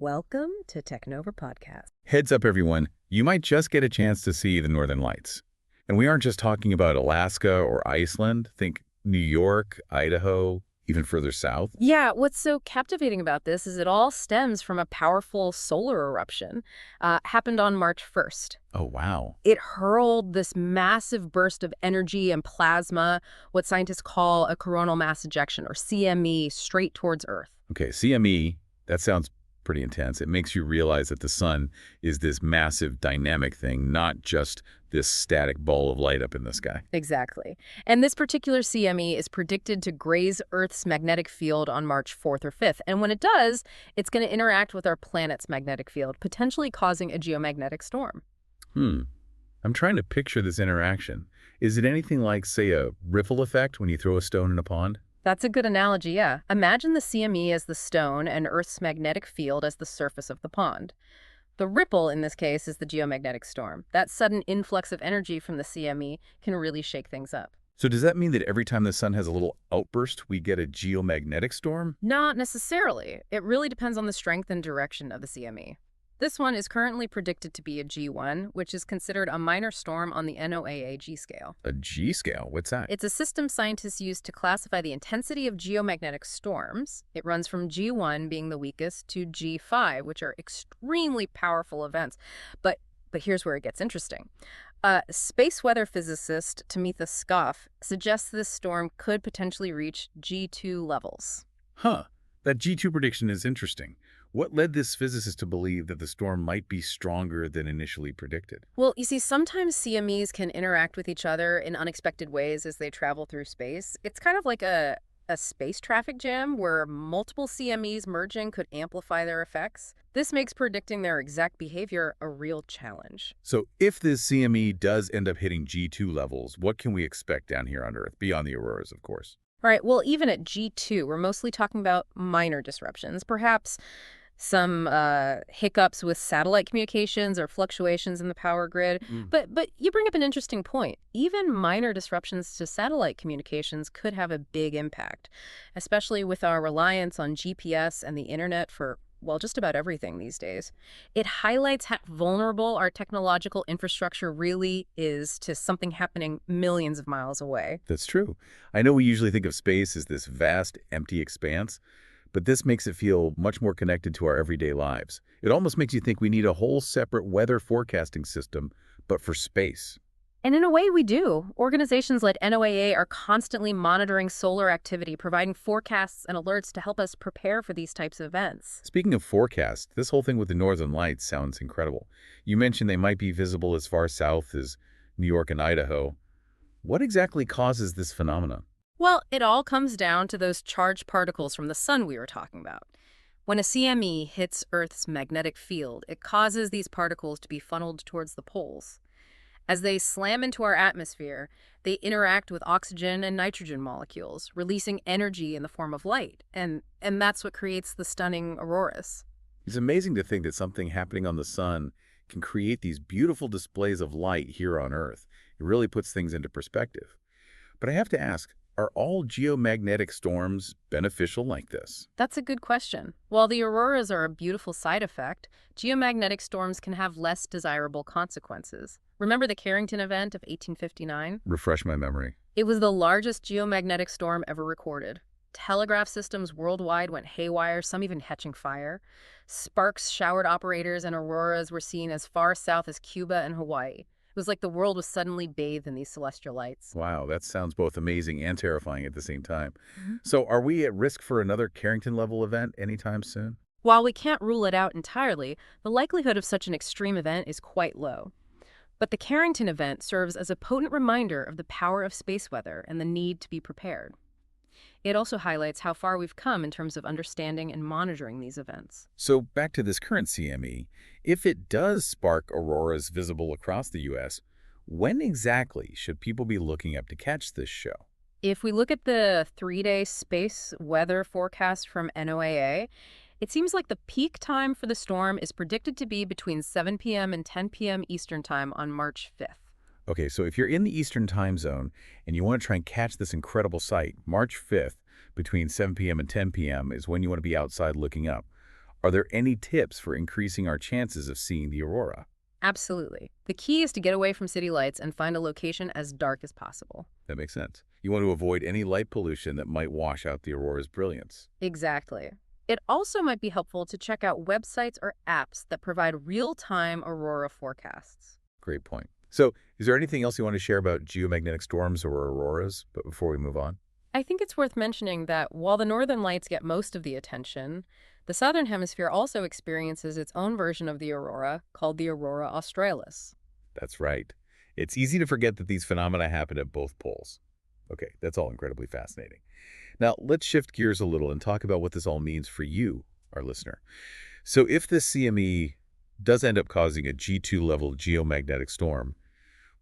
Welcome to TechNova Podcast. Heads up, everyone. You might just get a chance to see the Northern Lights. And we aren't just talking about Alaska or Iceland. Think New York, Idaho, even further south. Yeah, what's so captivating about this is it all stems from a powerful solar eruption. Happened on March 1st. Oh, wow. It hurled this massive burst of energy and plasma, what scientists call a coronal mass ejection, or CME, straight towards Earth. Okay, CME, that sounds pretty intense. It makes you realize that the sun is this massive dynamic thing, not just this static ball of light up in the sky. Exactly. And this particular CME is predicted to graze Earth's magnetic field on March 4th or 5th. And when it does, it's going to interact with our planet's magnetic field, potentially causing a geomagnetic storm. I'm trying to picture this interaction. Is it anything like, say, a ripple effect when you throw a stone in a pond? That's a good analogy, yeah. Imagine the CME as the stone and Earth's magnetic field as the surface of the pond. The ripple, in this case, is the geomagnetic storm. That sudden influx of energy from the CME can really shake things up. So does that mean that every time the sun has a little outburst, we get a geomagnetic storm? Not necessarily. It really depends on the strength and direction of the CME. This one is currently predicted to be a G1, which is considered a minor storm on the NOAA G scale. A G scale? What's that? It's a system scientists use to classify the intensity of geomagnetic storms. It runs from G1 being the weakest to G5, which are extremely powerful events. But here's where it gets interesting. Space weather physicist Tamitha Skov suggests this storm could potentially reach G2 levels. Huh. That G2 prediction is interesting. What led this physicist to believe that the storm might be stronger than initially predicted? Well, you see, sometimes CMEs can interact with each other in unexpected ways as they travel through space. It's kind of like a space traffic jam where multiple CMEs merging could amplify their effects. This makes predicting their exact behavior a real challenge. So if this CME does end up hitting G2 levels, what can we expect down here on Earth, beyond the auroras, of course? All right, well, even at G2, we're mostly talking about minor disruptions, perhaps some hiccups with satellite communications or fluctuations in the power grid. But you bring up an interesting point. Even minor disruptions to satellite communications could have a big impact, especially with our reliance on GPS and the internet for, well, just about everything these days. It highlights how vulnerable our technological infrastructure really is to something happening millions of miles away. That's true. I know we usually think of space as this vast, empty expanse, but this makes it feel much more connected to our everyday lives. It almost makes you think we need a whole separate weather forecasting system, but for space. And in a way, we do. Organizations like NOAA are constantly monitoring solar activity, providing forecasts and alerts to help us prepare for these types of events. Speaking of forecast, this whole thing with the Northern Lights sounds incredible. You mentioned they might be visible as far south as New York and Idaho. What exactly causes this phenomenon? Well, it all comes down to those charged particles from the sun we were talking about. When a CME hits Earth's magnetic field, it causes these particles to be funneled towards the poles. As they slam into our atmosphere, they interact with oxygen and nitrogen molecules, releasing energy in the form of light. And that's what creates the stunning auroras. It's amazing to think that something happening on the sun can create these beautiful displays of light here on Earth. It really puts things into perspective. But I have to ask, are all geomagnetic storms beneficial like this? That's a good question. While the auroras are a beautiful side effect, geomagnetic storms can have less desirable consequences. Remember the Carrington event of 1859? Refresh my memory. It was the largest geomagnetic storm ever recorded. Telegraph systems worldwide went haywire, some even catching fire. Sparks showered operators, and auroras were seen as far south as Cuba and Hawaii. It was like the world was suddenly bathed in these celestial lights. Wow, that sounds both amazing and terrifying at the same time. So are we at risk for another Carrington-level event anytime soon? While we can't rule it out entirely, the likelihood of such an extreme event is quite low. But the Carrington event serves as a potent reminder of the power of space weather and the need to be prepared. It also highlights how far we've come in terms of understanding and monitoring these events. So back to this current CME, if it does spark auroras visible across the U.S., when exactly should people be looking up to catch this show? If we look at the 3-day space weather forecast from NOAA, it seems like the peak time for the storm is predicted to be between 7 p.m. and 10 p.m. Eastern Time on March 5th. Okay, so if you're in the Eastern time zone and you want to try and catch this incredible sight, March 5th between 7 p.m. and 10 p.m. is when you want to be outside looking up. Are there any tips for increasing our chances of seeing the aurora? Absolutely. The key is to get away from city lights and find a location as dark as possible. That makes sense. You want to avoid any light pollution that might wash out the aurora's brilliance. Exactly. It also might be helpful to check out websites or apps that provide real-time aurora forecasts. Great point. So, is there anything else you want to share about geomagnetic storms or auroras? But before we move on. I think it's worth mentioning that while the northern lights get most of the attention, the southern hemisphere also experiences its own version of the aurora called the aurora australis. That's right. It's easy to forget that these phenomena happen at both poles. Okay, that's all incredibly fascinating. Now, let's shift gears a little and talk about what this all means for you, our listener. So if this CME does end up causing a G2 level geomagnetic storm,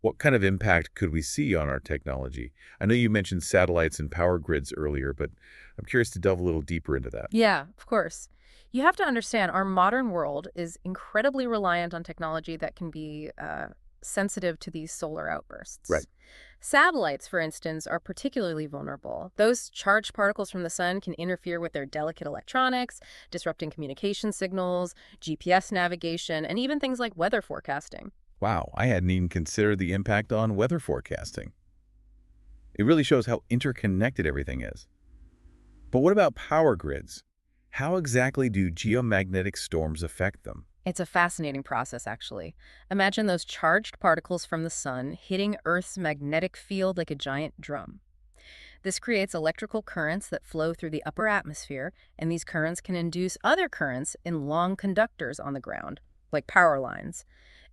what kind of impact could we see on our technology? I know you mentioned satellites and power grids earlier, but I'm curious to delve a little deeper into that. Yeah, of course. You have to understand our modern world is incredibly reliant on technology that can be sensitive to these solar outbursts. Right. Satellites, for instance, are particularly vulnerable. Those charged particles from the sun can interfere with their delicate electronics, disrupting communication signals, GPS navigation, and even things like weather forecasting. Wow, I hadn't even considered the impact on weather forecasting. It really shows how interconnected everything is. But what about power grids? How exactly do geomagnetic storms affect them? It's a fascinating process, actually. Imagine those charged particles from the sun hitting Earth's magnetic field like a giant drum. This creates electrical currents that flow through the upper atmosphere, and these currents can induce other currents in long conductors on the ground, like power lines.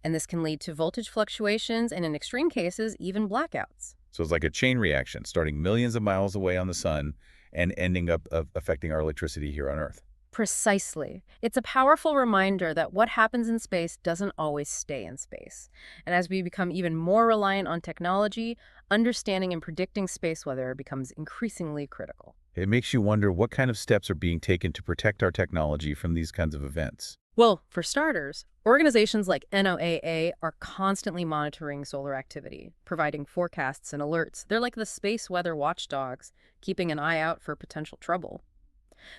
And this can lead to voltage fluctuations and, in extreme cases, even blackouts. So it's like a chain reaction, starting millions of miles away on the sun and ending up affecting our electricity here on Earth. Precisely. It's a powerful reminder that what happens in space doesn't always stay in space. And as we become even more reliant on technology, understanding and predicting space weather becomes increasingly critical. It makes you wonder what kind of steps are being taken to protect our technology from these kinds of events. Well, for starters, organizations like NOAA are constantly monitoring solar activity, providing forecasts and alerts. They're like the space weather watchdogs, keeping an eye out for potential trouble.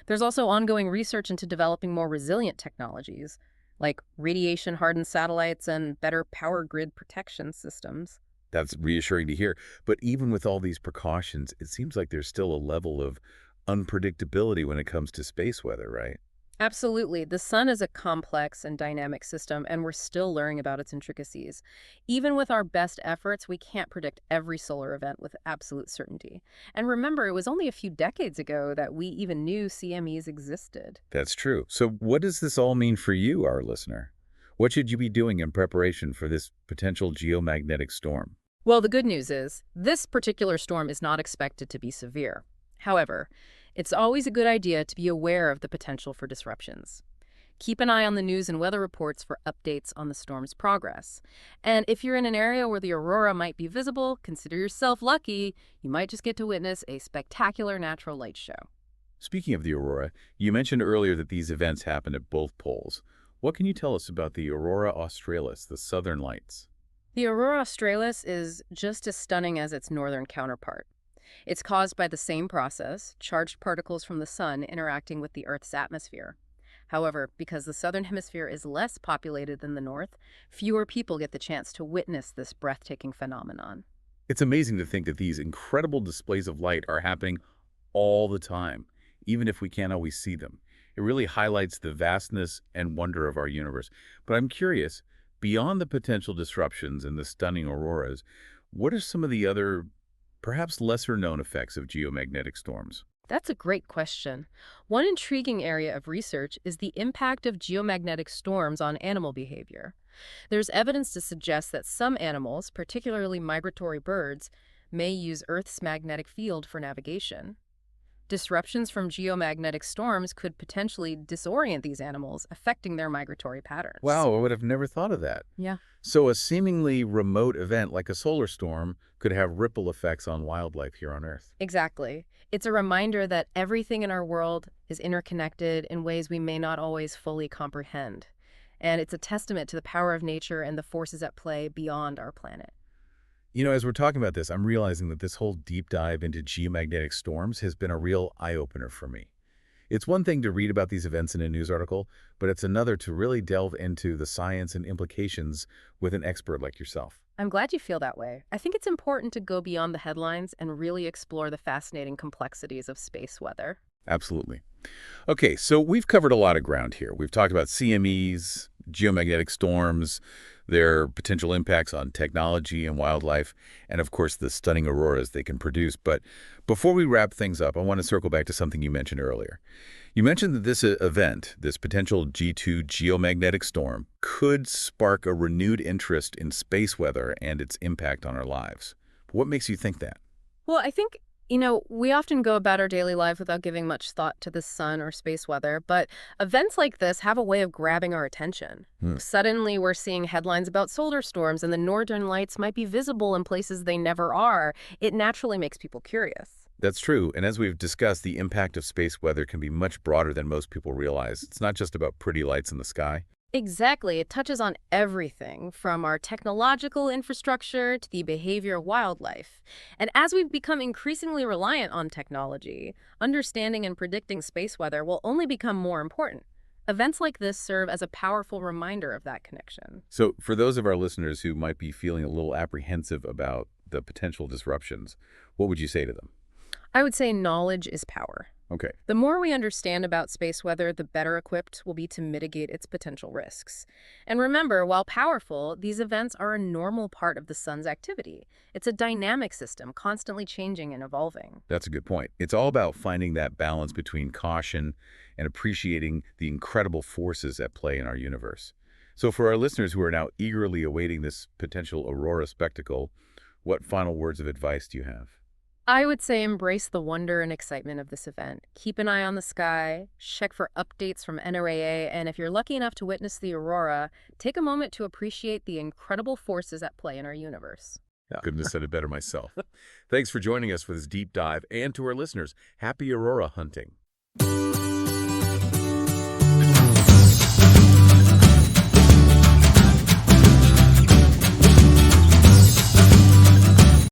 There's also ongoing research into developing more resilient technologies, like radiation-hardened satellites and better power grid protection systems. That's reassuring to hear. But even with all these precautions, it seems like there's still a level of unpredictability when it comes to space weather, right? Absolutely. The sun is a complex and dynamic system, and we're still learning about its intricacies. Even with our best efforts, we can't predict every solar event with absolute certainty. And remember, it was only a few decades ago that we even knew CMEs existed. That's true. So what does this all mean for you, our listener? What should you be doing in preparation for this potential geomagnetic storm? Well, the good news is, this particular storm is not expected to be severe. However, it's always a good idea to be aware of the potential for disruptions. Keep an eye on the news and weather reports for updates on the storm's progress. And if you're in an area where the aurora might be visible, consider yourself lucky. You might just get to witness a spectacular natural light show. Speaking of the aurora, you mentioned earlier that these events happen at both poles. What can you tell us about the aurora australis, the southern lights? The aurora australis is just as stunning as its northern counterpart. It's caused by the same process, charged particles from the sun interacting with the Earth's atmosphere. However, because the southern hemisphere is less populated than the north, fewer people get the chance to witness this breathtaking phenomenon. It's amazing to think that these incredible displays of light are happening all the time, even if we can't always see them. It really highlights the vastness and wonder of our universe. But I'm curious, beyond the potential disruptions and the stunning auroras, what are some of the other, perhaps lesser-known effects of geomagnetic storms? That's a great question. One intriguing area of research is the impact of geomagnetic storms on animal behavior. There's evidence to suggest that some animals, particularly migratory birds, may use Earth's magnetic field for navigation. Disruptions from geomagnetic storms could potentially disorient these animals, affecting their migratory patterns. Wow, I would have never thought of that. Yeah. So a seemingly remote event like a solar storm could have ripple effects on wildlife here on Earth. Exactly. It's a reminder that everything in our world is interconnected in ways we may not always fully comprehend. And it's a testament to the power of nature and the forces at play beyond our planet. You know, as we're talking about this, I'm realizing that this whole deep dive into geomagnetic storms has been a real eye-opener for me. It's one thing to read about these events in a news article, but it's another to really delve into the science and implications with an expert like yourself. I'm glad you feel that way. I think it's important to go beyond the headlines and really explore the fascinating complexities of space weather. Absolutely. Okay, so we've covered a lot of ground here. We've talked about CMEs, geomagnetic storms, their potential impacts on technology and wildlife, and of course the stunning auroras they can produce. But before we wrap things up, I want to circle back to something you mentioned earlier. You mentioned that this event, this potential G2 geomagnetic storm, could spark a renewed interest in space weather and its impact on our lives. What makes you think that? Well, I think, we often go about our daily life without giving much thought to the sun or space weather, but events like this have a way of grabbing our attention. Hmm. Suddenly, we're seeing headlines about solar storms, and the northern lights might be visible in places they never are. It naturally makes people curious. That's true, and as we've discussed, the impact of space weather can be much broader than most people realize. It's not just about pretty lights in the sky. Exactly. It touches on everything from our technological infrastructure to the behavior of wildlife. And as we've become increasingly reliant on technology, understanding and predicting space weather will only become more important. Events like this serve as a powerful reminder of that connection. So for those of our listeners who might be feeling a little apprehensive about the potential disruptions, what would you say to them? I would say knowledge is power. Okay. The more we understand about space weather, the better equipped we'll be to mitigate its potential risks. And remember, while powerful, these events are a normal part of the sun's activity. It's a dynamic system, constantly changing and evolving. That's a good point. It's all about finding that balance between caution and appreciating the incredible forces at play in our universe. So for our listeners who are now eagerly awaiting this potential aurora spectacle, what final words of advice do you have? I would say embrace the wonder and excitement of this event. Keep an eye on the sky, check for updates from NOAA, and if you're lucky enough to witness the aurora, take a moment to appreciate the incredible forces at play in our universe. Yeah. Couldn't have said it better myself. Thanks for joining us for this deep dive, and to our listeners, happy aurora hunting.